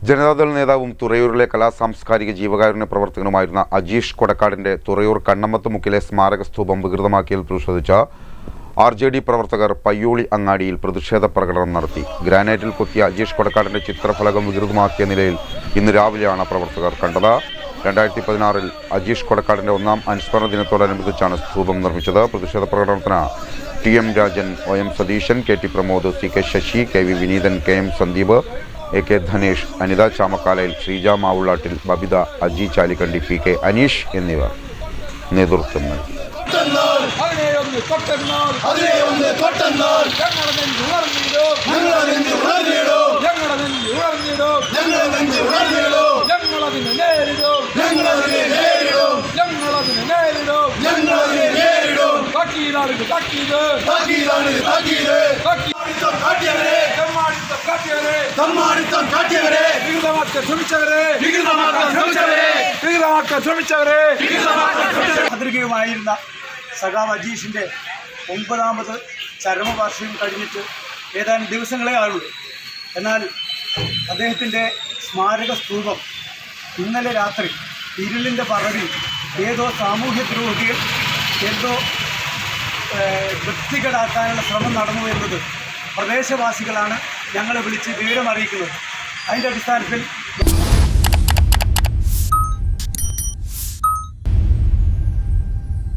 ജനതാദൾ നേതാവും തുറയൂരിലെ സാംസ്കാരിക ജീവകാരുണ്യ പ്രവർത്തകനുമായിരുന്ന അജീഷ് കൊടക്കാടിന്റെ തുറയൂർ കണ്ണമ്മത്തുമുക്കിലെ സ്മാരക സ്തൂപം വികൃതമാക്കിയതിൽ പ്രതിഷേധിച്ച RJD പ്രവർത്തകർ പയ്യോളി അങ്ങാടിയിൽ പ്രതിഷേധ പ്രകടനം നടത്തി. ഗ്രാനൈറ്റിൽ കൊത്തിയ അജീഷ് കൊടക്കാടിന്റെ ചിത്രഫലകം വികൃതമാക്കിയ നിലയിൽ ഇന്ന് രാവിലെയാണ് പ്രവർത്തകർ കണ്ടത്. 2016-ൽ അജീഷ് കൊടക്കാടിന്റെ ഒന്നാം അനുസ്മരണ ദിനത്തോടനുബന്ധിച്ചാണ് സ്തൂപം നിർമ്മിച്ചത്. പ്രതിഷേധ പ്രകടനത്തിന് TM Rajan, OM Satheesan, KT Pramod, CK Sasi, KV വിനീതൻ, KM Sandeep, AK Dhanesh, Anitha ചാമക്കാലയിൽ, Sreeja മാവുള്ളാട്ടിൽ, Babita, Aji Chalikkandi, PK Aneesh എന്നിവർ നേതൃത്വം നൽകി. മാതൃകയുമായിരുന്ന സഖാവ് അജീഷിൻ്റെ 9ാമത് ചരമവാർഷികം കഴിഞ്ഞിട്ട് ഏതാനും ദിവസങ്ങളേ ആയുള്ളൂ. എന്നാൽ അദ്ദേഹത്തിൻ്റെ സ്മാരക സ്തൂപം ഇന്നലെ രാത്രി ഇരുളിൻ്റെ പറവിൽ ഏതോ സാമൂഹ്യദ്രോഹികൾ എന്തോ വൃത്തികേടാക്കാനുള്ള ശ്രമം നടന്നു എന്നത് പ്രദേശവാസികളാണ് ഞങ്ങളെ വിളിച്ച് വിവരം അറിയിക്കുന്നത്. അതിൻ്റെ അടിസ്ഥാനത്തിൽ